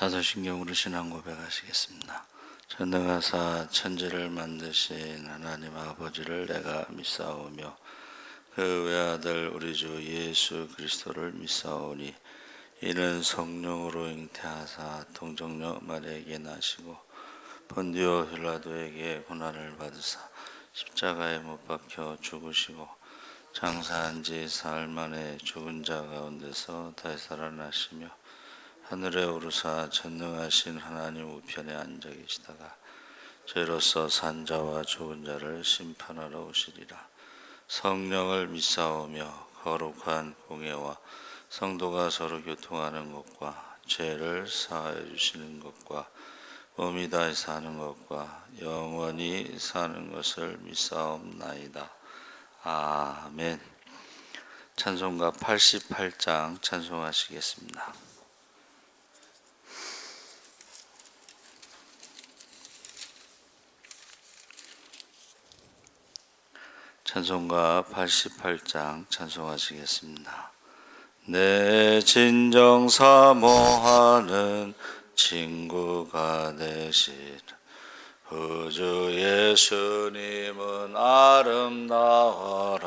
사도신경으로 신앙 고백하시겠습니다. 전능하사 천지를 만드신 하나님 아버지를 내가 믿사오며 그 외아들 우리 주 예수 그리스도를 믿사오니 이는 성령으로 잉태하사 동정녀 마리아에게 나시고 본디오 빌라도에게 고난을 받으사 십자가에 못 박혀 죽으시고 장사한 지 사흘 만에 죽은 자 가운데서 다시 살아나시며 하늘에 오르사 전능하신 하나님 우편에 앉아 계시다가 죄로서 산 자와 죽은 자를 심판하러 오시리라. 성령을 믿사오며 거룩한 공예와 성도가 서로 교통하는 것과 죄를 사하여 주시는 것과 몸이 다시 사는 것과 영원히 사는 것을 믿사옵나이다. 아멘. 찬송가 88장 찬송하시겠습니다. 찬송가 88장 찬송하시겠습니다. 내 진정 사모하는 친구가 되시는 구주 예수님은 아름다워라.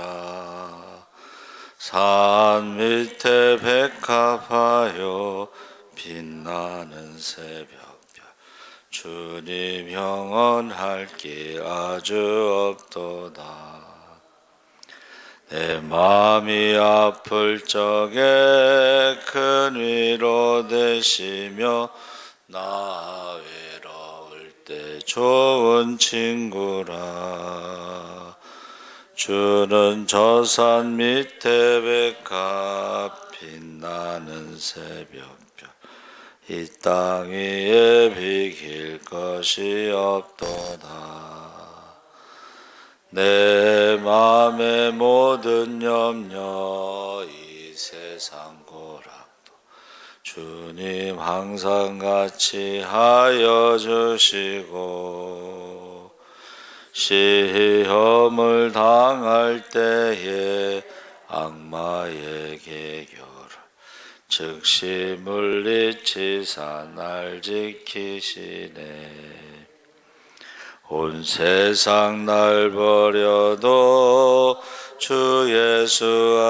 산 밑에 백합하여 빛나는 새벽별 주님 영원할 길 아주 없도다. 내 마음이 아플 적에 큰 위로 되시며 나 외로울 때 좋은 친구라. 주는 저 산 밑에 백합 빛나는 새벽별 이 땅 위에 비길 것이 없도다. 내 맘의 모든 염려 이 세상 고락도 주님 항상 같이 하여 주시고 시험을 당할 때에 악마의 계교를 즉시 물리치사 날 지키시네. 온 세상 날 버려도 주 예수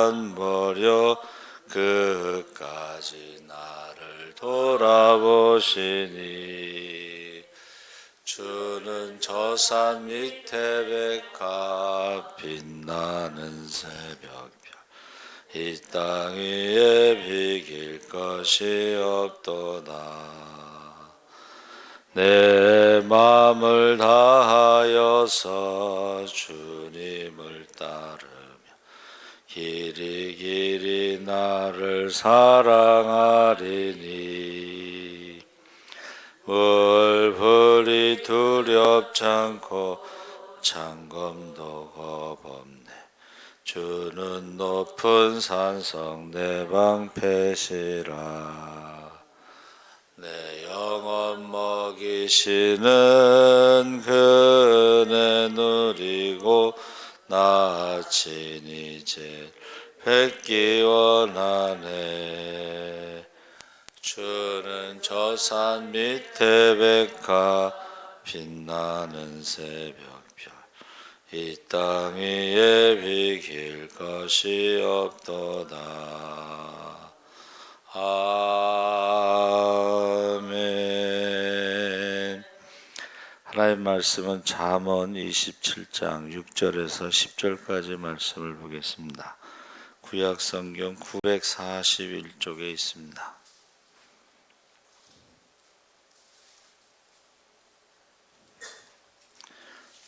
안 버려 끝까지 나를 돌아보시니. 주는 저 산 밑에 백합 빛나는 새벽별 이 땅 위에 비길 것이 없도다. 내 마음을 다하여서 주님을 따르며 길이 나를 사랑하리니. 물불이 두렵지 않고 창검도 겁없네. 주는 높은 산성 내 방패시라. 내 영혼 먹이시는 그네 누리고 나 친히 제 뵙기 원하네. 주는 저 산 밑에 백합 빛나는 새벽별 이 땅 위에 비길 것이 없도다. 아멘. 하나님 말씀은 잠언 27장 6절에서 10절까지 말씀을 보겠습니다. 구약성경 941쪽에 있습니다.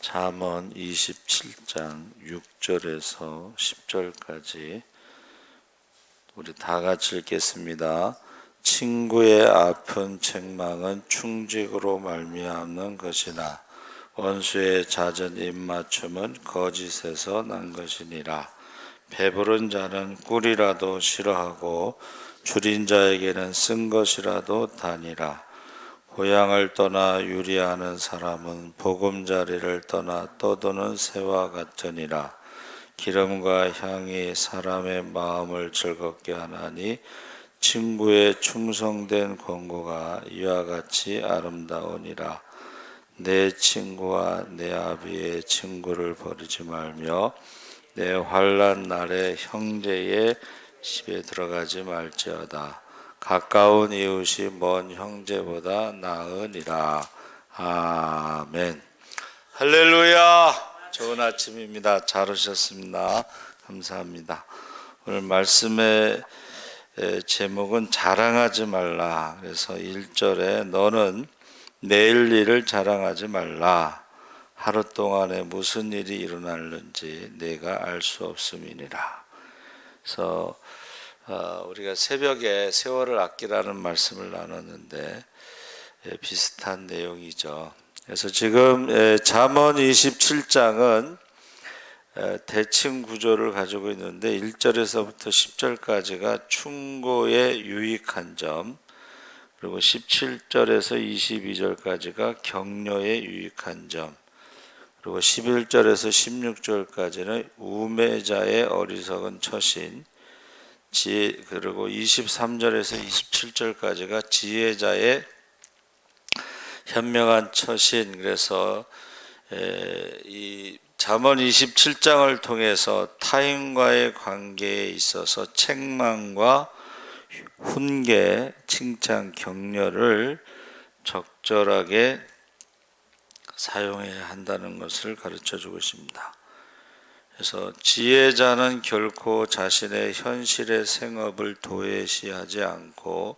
잠언 27장 6절에서 10절까지 우리 다 같이 읽겠습니다. 친구의 아픈 책망은 충직으로 말미암는 것이나 원수의 잦은 입맞춤은 거짓에서 난 것이니라. 배부른 자는 꿀이라도 싫어하고 줄인 자에게는 쓴 것이라도 다니라. 고향을 떠나 유리하는 사람은 보금자리를 떠나 떠도는 새와 같으니라. 기름과 향이 사람의 마음을 즐겁게 하나니 친구의 충성된 권고가 이와 같이 아름다우니라. 내 친구와 내 아비의 친구를 버리지 말며 내 환난 날에 형제의 집에 들어가지 말지어다. 가까운 이웃이 먼 형제보다 나으니라. 아멘. 할렐루야. 좋은 아침입니다. 잘 오셨습니다. 감사합니다. 오늘 말씀의 제목은 자랑하지 말라. 그래서 1절에 너는 내일 일을 자랑하지 말라. 하루 동안에 무슨 일이 일어날는지 내가 알 수 없음이니라. 그래서 우리가 새벽에 세월을 아끼라는 말씀을 나눴는데 비슷한 내용이죠. 그래서 지금 잠언 27장은 대칭 구조를 가지고 있는데 1절에서부터 10절까지가 충고의 유익한 점, 그리고 17절에서 22절까지가 격려의 유익한 점, 그리고 11절에서 16절까지는 우매자의 어리석은 처신, 그리고 23절에서 27절까지가 지혜자의 현명한 처신. 그래서 이 잠언 27장을 통해서 타인과의 관계에 있어서 책망과 훈계, 칭찬, 격려를 적절하게 사용해야 한다는 것을 가르쳐주고 있습니다. 그래서 지혜자는 결코 자신의 현실의 생업을 도외시하지 않고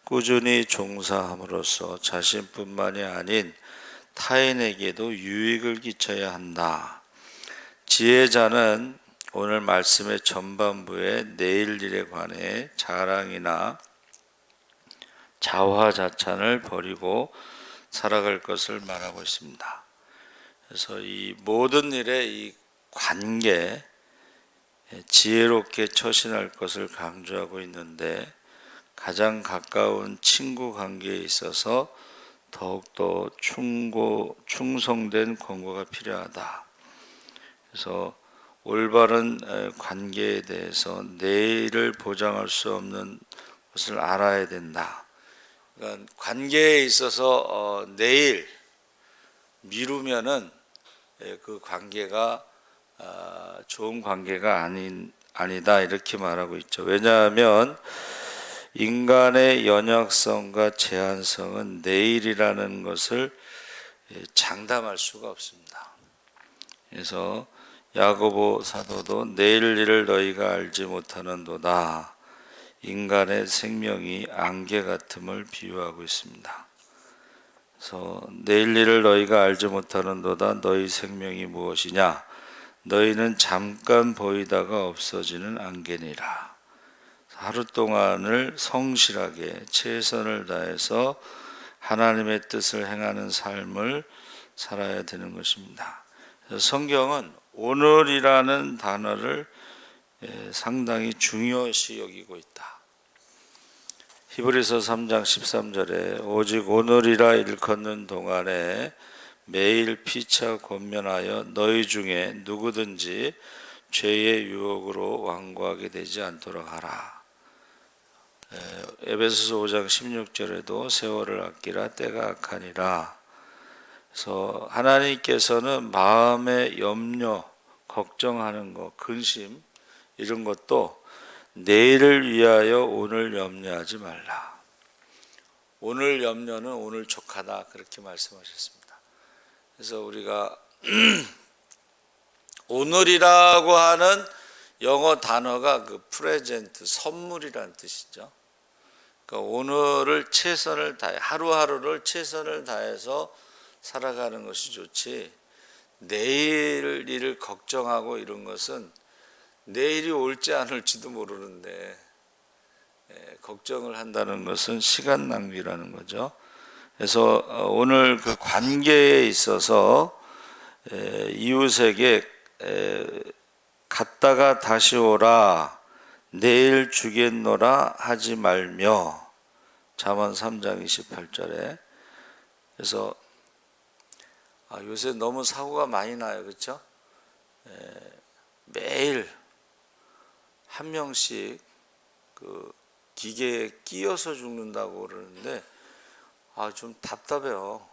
꾸준히 종사함으로써 자신뿐만이 아닌 타인에게도 유익을 끼쳐야 한다. 지혜자는 오늘 말씀의 전반부에 내일 일에 관해 자랑이나 자화자찬을 버리고 살아갈 것을 말하고 있습니다. 그래서 이 모든 일의 이 관계, 지혜롭게 처신할 것을 강조하고 있는데 가장 가까운 친구 관계에 있어서 더욱더 충성된 권고가 필요하다. 그래서 올바른 관계에 대해서 내일을 보장할 수 없는 것을 알아야 된다. 그러니까 관계에 있어서 내일 미루면은 그 관계가 좋은 관계가 아니다 이렇게 말하고 있죠. 왜냐하면 인간의 연약성과 제한성은 내일이라는 것을 장담할 수가 없습니다. 그래서 야고보 사도도 내일 일을 너희가 알지 못하는도다. 인간의 생명이 안개 같음을 비유하고 있습니다. 그래서 내일 일을 너희가 알지 못하는도다. 너희 생명이 무엇이냐? 너희는 잠깐 보이다가 없어지는 안개니라. 하루 동안을 성실하게 최선을 다해서 하나님의 뜻을 행하는 삶을 살아야 되는 것입니다. 성경은 오늘이라는 단어를 상당히 중요시 여기고 있다. 히브리서 3장 13절에 오직 오늘이라 일컫는 동안에 매일 피차 권면하여 너희 중에 누구든지 죄의 유혹으로 완고하게 되지 않도록 하라. 에베소서 5장 16절에도 세월을 아끼라 때가 악하니라. 그래서 하나님께서는 마음의 염려, 걱정하는 것, 근심 이런 것도 내일을 위하여 오늘 염려하지 말라. 오늘 염려는 오늘 족하다 그렇게 말씀하셨습니다. 그래서 우리가 오늘이라고 하는 영어 단어가 그 프레젠트, 선물이라는 뜻이죠. 그러니까 오늘을 최선을 다해 하루하루를 최선을 다해서 살아가는 것이 좋지 내일 일을 걱정하고 이런 것은 내일이 올지 않을지도 모르는데 걱정을 한다는 것은 시간 낭비라는 거죠. 그래서 오늘 그 관계에 있어서 이웃에게 갔다가 다시 오라 내일 주겠노라 하지 말며 잠언 3장 28절에 그래서 요새 너무 사고가 많이 나요. 그렇죠? 매일 한 명씩 그 기계에 끼어서 죽는다고 그러는데 좀 답답해요.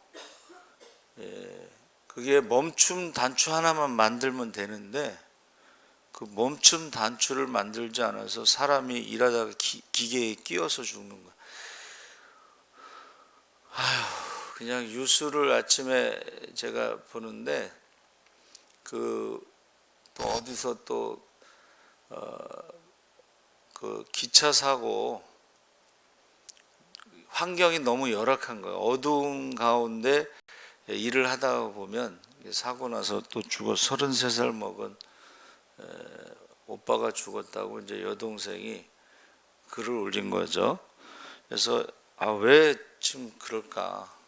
그게 멈춤 단추 하나만 만들면 되는데 그 멈춤 단추를 만들지 않아서 사람이 일하다가 기계에 끼어서 죽는 거야. 그냥 뉴스를 아침에 제가 보는데 그 또 어디서 또 그 기차 사고 환경이 너무 열악한 거예요. 어두운 가운데 일을 하다 보면 사고 나서 또 죽어 33살 먹은 오빠가 죽었다고 이제 여동생이 글을 올린 거죠. 그래서 왜 지금 그럴까?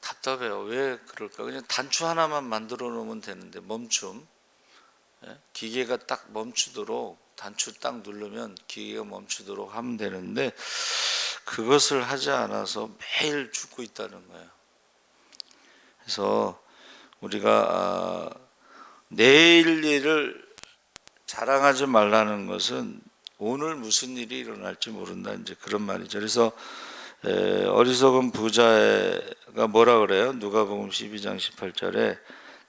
답답해요. 왜 그럴까? 그냥 단추 하나만 만들어 놓으면 되는데 멈춤. 기계가 딱 멈추도록 단추 딱 누르면 기계가 멈추도록 하면 되는데 그것을 하지 않아서 매일 죽고 있다는 거예요. 그래서 우리가 내일 일을 자랑하지 말라는 것은 오늘 무슨 일이 일어날지 모른다, 이제 그런 말이죠. 그래서 어리석은 부자가 뭐라 그래요? 누가복음 12장 18절에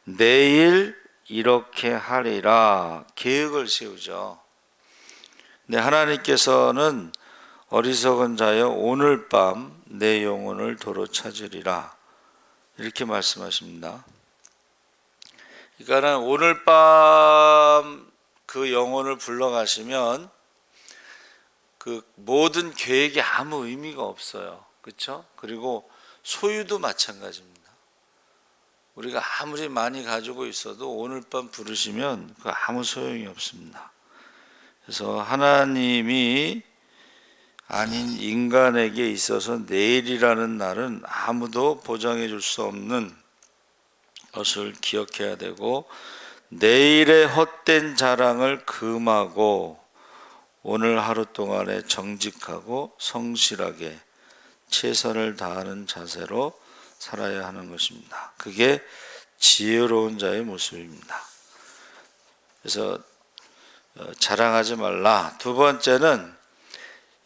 내일 이렇게 하리라 계획을 세우죠. 근데 하나님께서는 어리석은 자여 오늘 밤 내 영혼을 도로 찾으리라 이렇게 말씀하십니다. 그러니까 오늘 밤 그 영혼을 불러가시면 그 모든 계획이 아무 의미가 없어요. 그렇죠? 그리고 소유도 마찬가지입니다. 우리가 아무리 많이 가지고 있어도 오늘 밤 부르시면 그 아무 소용이 없습니다. 그래서 하나님이 아닌 인간에게 있어서 내일이라는 날은 아무도 보장해 줄 수 없는 것을 기억해야 되고 내일의 헛된 자랑을 금하고 오늘 하루 동안에 정직하고 성실하게 최선을 다하는 자세로 살아야 하는 것입니다. 그게 지혜로운 자의 모습입니다. 그래서 자랑하지 말라. 두 번째는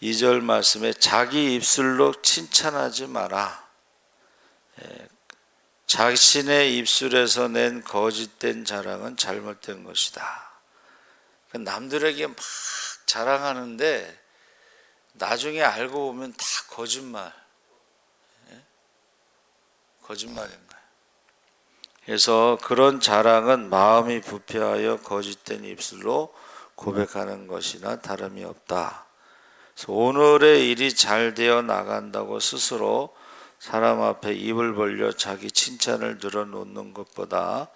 2절 말씀에 자기 입술로 칭찬하지 마라. 자신의 입술에서 낸 거짓된 자랑은 잘못된 것이다. 남들에게 막 자랑하는데 나중에 알고 보면 다 거짓말인 거예요. 그래서 그런 자랑은 마음이 부패하여 거짓된 입술로 고백하는 것이나 다름이 없다. 그래서 오늘의 일이 잘 되어 나간다고 스스로 사람 앞에 입을 벌려 자기 칭찬을 늘어놓는 것보다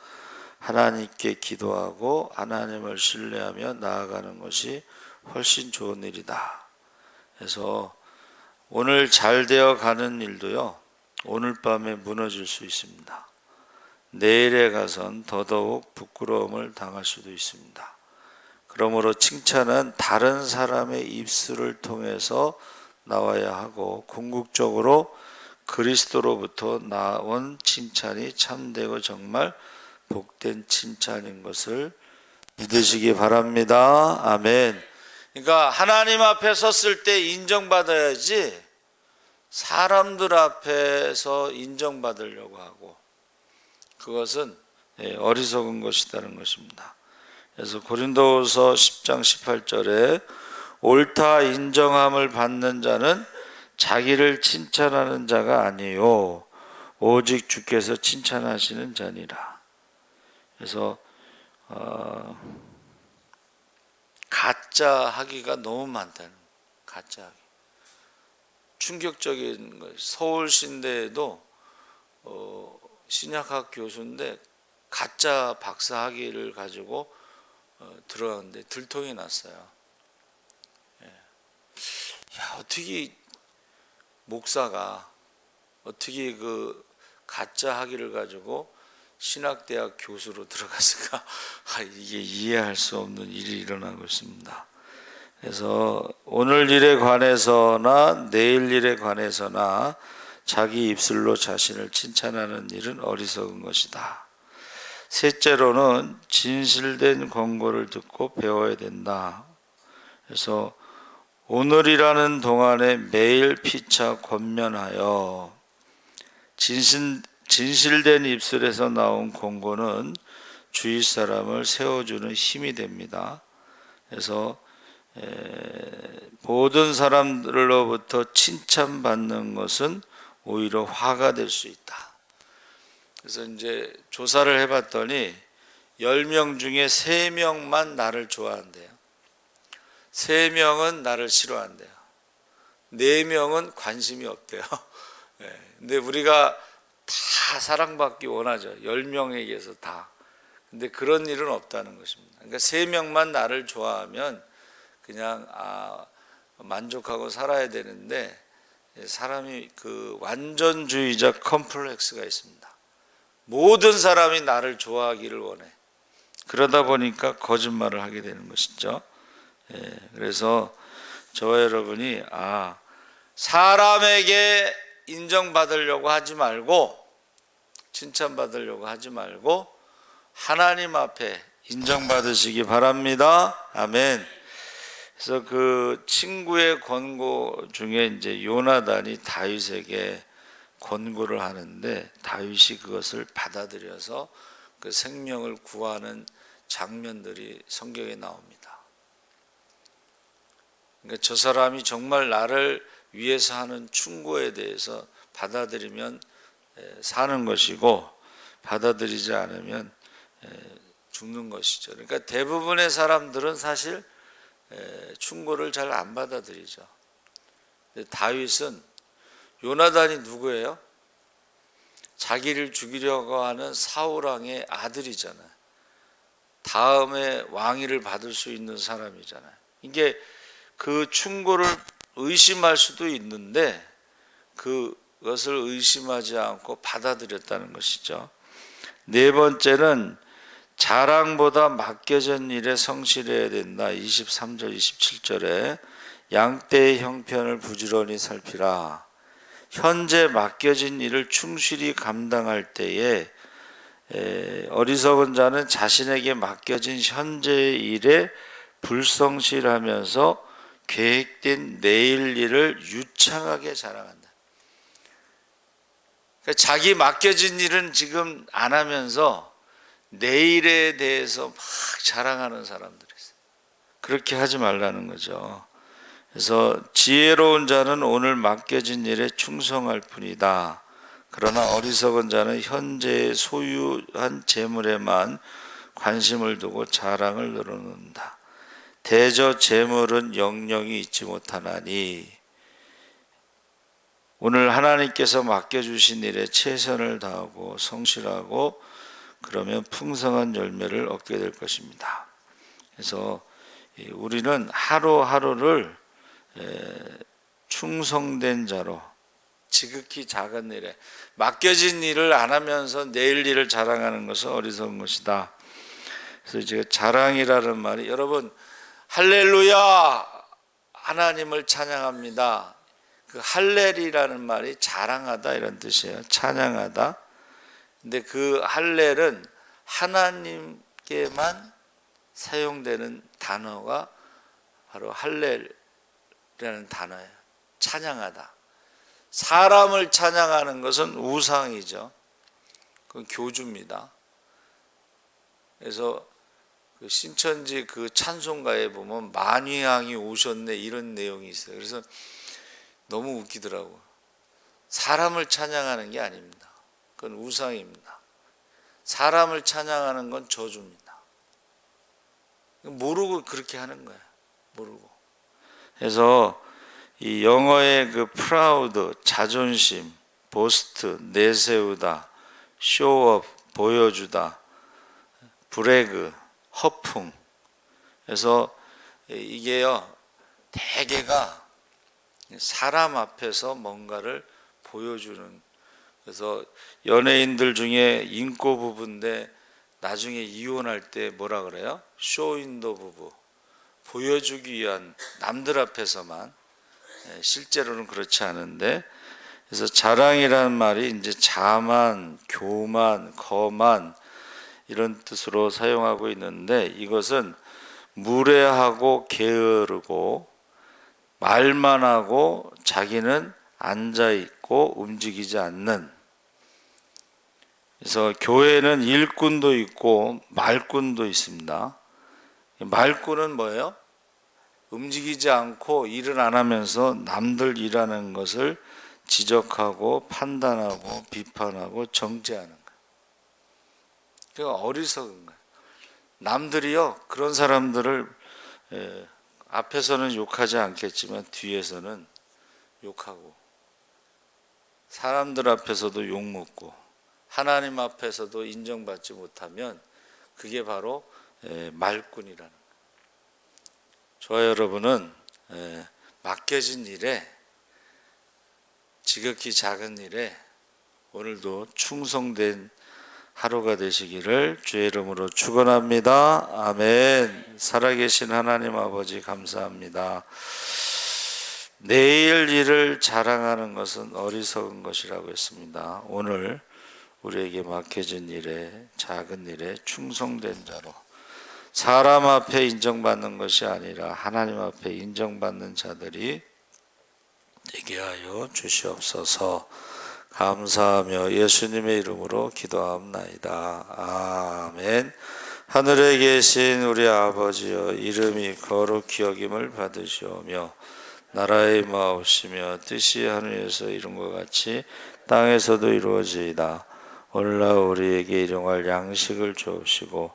하나님께 기도하고 하나님을 신뢰하며 나아가는 것이 훨씬 좋은 일이다. 그래서 오늘 잘 되어 가는 일도요, 오늘 밤에 무너질 수 있습니다. 내일에 가선 더더욱 부끄러움을 당할 수도 있습니다. 그러므로 칭찬은 다른 사람의 입술을 통해서 나와야 하고 궁극적으로 그리스도로부터 나온 칭찬이 참되고 정말 복된 칭찬인 것을 믿으시기 바랍니다. 아멘. 그러니까 하나님 앞에 섰을 때 인정받아야지 사람들 앞에서 인정받으려고 하고 그것은 어리석은 것이라는 것입니다. 그래서 고린도후서 10장 18절에 옳다 인정함을 받는 자는 자기를 칭찬하는 자가 아니요 오직 주께서 칭찬하시는 자니라. 그래서 가짜 하기가 너무 많다는, 가짜 하기. 충격적인 거. 서울신대에도 신약학 교수인데 가짜 박사 학위를 가지고 들어갔는데 들통이 났어요. 어떻게 목사가 어떻게 그 가짜 학위를 가지고 신학대학 교수로 들어갔을까? 이게 이해할 수 없는 일이 일어나고 있습니다. 그래서 오늘 일에 관해서나 내일 일에 관해서나 자기 입술로 자신을 칭찬하는 일은 어리석은 것이다. 셋째로는 진실된 권고를 듣고 배워야 된다. 그래서 오늘이라는 동안에 매일 피차 권면하여 진실된 입술에서 나온 권고는 주위 사람을 세워주는 힘이 됩니다. 그래서 모든 사람들로부터 칭찬받는 것은 오히려 화가 될 수 있다. 그래서 이제 조사를 해봤더니 10명 중에 3명만 나를 좋아한대요. 3명은 나를 싫어한대요. 4명은 관심이 없대요. 근데 우리가 다 사랑받기 원하죠. 10명에게서 다. 근데 그런 일은 없다는 것입니다. 그러니까 3명만 나를 좋아하면 그냥 만족하고 살아야 되는데, 사람이 그 완전주의자 컴플렉스가 있습니다. 모든 사람이 나를 좋아하기를 원해. 그러다 보니까 거짓말을 하게 되는 것이죠. 그래서 저와 여러분이 사람에게 인정받으려고 하지 말고, 칭찬받으려고 하지 말고 하나님 앞에 인정받으시기 바랍니다. 아멘. 그래서 그 친구의 권고 중에 이제 요나단이 다윗에게 권고를 하는데, 다윗이 그것을 받아들여서 그 생명을 구하는 장면들이 성경에 나옵니다. 그러니까 저 사람이 정말 나를 위해서 하는 충고에 대해서 받아들이면 사는 것이고, 받아들이지 않으면 죽는 것이죠. 그러니까 대부분의 사람들은 사실 충고를 잘 안 받아들이죠. 근데 다윗은, 요나단이 누구예요? 자기를 죽이려고 하는 사울왕의 아들이잖아요. 다음에 왕위를 받을 수 있는 사람이잖아요. 이게 그 충고를 의심할 수도 있는데 그것을 의심하지 않고 받아들였다는 것이죠. 네 번째는 자랑보다 맡겨진 일에 성실해야 된다. 23절 27절에 양떼의 형편을 부지런히 살피라. 현재 맡겨진 일을 충실히 감당할 때에 어리석은 자는 자신에게 맡겨진 현재의 일에 불성실하면서 계획된 내일 일을 유창하게 자랑한다. 그러니까 자기 맡겨진 일은 지금 안 하면서 내일에 대해서 막 자랑하는 사람들이 있어요. 그렇게 하지 말라는 거죠. 그래서 지혜로운 자는 오늘 맡겨진 일에 충성할 뿐이다. 그러나 어리석은 자는 현재 소유한 재물에만 관심을 두고 자랑을 늘어놓는다. 대저 재물은 영영이 있지 못하나니, 오늘 하나님께서 맡겨주신 일에 최선을 다하고 성실하고 그러면 풍성한 열매를 얻게 될 것입니다. 그래서 우리는 하루하루를 충성된 자로, 지극히 작은 일에 맡겨진 일을 안 하면서 내일 일을 자랑하는 것은 어리석은 것이다. 그래서 제가 자랑이라는 말이, 여러분 할렐루야 하나님을 찬양합니다. 그 할렐이라는 말이 자랑하다 이런 뜻이에요. 찬양하다. 근데 그 할렐은 하나님께만 사용되는 단어가 바로 할렐이라는 단어예요. 찬양하다. 사람을 찬양하는 것은 우상이죠. 그건 교주입니다. 그래서 그 신천지 그 찬송가에 보면 만위왕이 오셨네 이런 내용이 있어요. 그래서 너무 웃기더라고요. 사람을 찬양하는 게 아닙니다. 그건 우상입니다. 사람을 찬양하는 건 저주입니다. 모르고 그렇게 하는 거예요. 모르고. 그래서 이 영어의 그 프라우드, 자존심, 보스트, 내세우다, 쇼업, 보여주다, 브래그, 허풍. 그래서 이게요, 대개가 사람 앞에서 뭔가를 보여주는. 그래서 연예인들 중에 인고 부부인데 나중에 이혼할 때 뭐라 그래요? 쇼윈도 부부. 보여주기 위한, 남들 앞에서만. 실제로는 그렇지 않은데, 그래서 자랑이라는 말이 이제 자만, 교만, 거만, 이런 뜻으로 사용하고 있는데 이것은 무례하고 게으르고 말만 하고 자기는 앉아 있고 움직이지 않는. 그래서 교회는 일꾼도 있고 말꾼도 있습니다. 말꾼은 뭐예요? 움직이지 않고 일을 안 하면서 남들 일하는 것을 지적하고 판단하고 비판하고 정죄하는 거예요. 그러니까 어리석은 거예요. 남들이요 그런 사람들을 앞에서는 욕하지 않겠지만 뒤에서는 욕하고 사람들 앞에서도 욕먹고 하나님 앞에서도 인정받지 못하면 그게 바로 말꾼이라는 거예요. 저와 여러분은 맡겨진 일에 지극히 작은 일에 오늘도 충성된 하루가 되시기를 주의 이름으로 축원합니다. 아멘. 살아계신 하나님 아버지 감사합니다. 내일 일을 자랑하는 것은 어리석은 것이라고 했습니다. 오늘 우리에게 맡겨진 일에 작은 일에 충성된 자로 사람 앞에 인정받는 것이 아니라 하나님 앞에 인정받는 자들이 되게 하여 주시옵소서. 감사하며 예수님의 이름으로 기도합나이다. 아멘. 하늘에 계신 우리 아버지여, 이름이 거룩히 여김을 받으시오며 나라의 마옵시며 뜻이 하늘에서 이룬 것 같이 땅에서도 이루어지이다. 오늘날 우리에게 일용할 양식을 주옵시고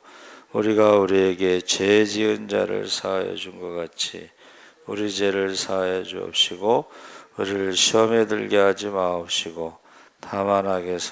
우리가 우리에게 죄 지은 자를 사하여 준 것 같이 우리 죄를 사하여 주옵시고 우리를 시험에 들게 하지 마옵시고 다만 악에서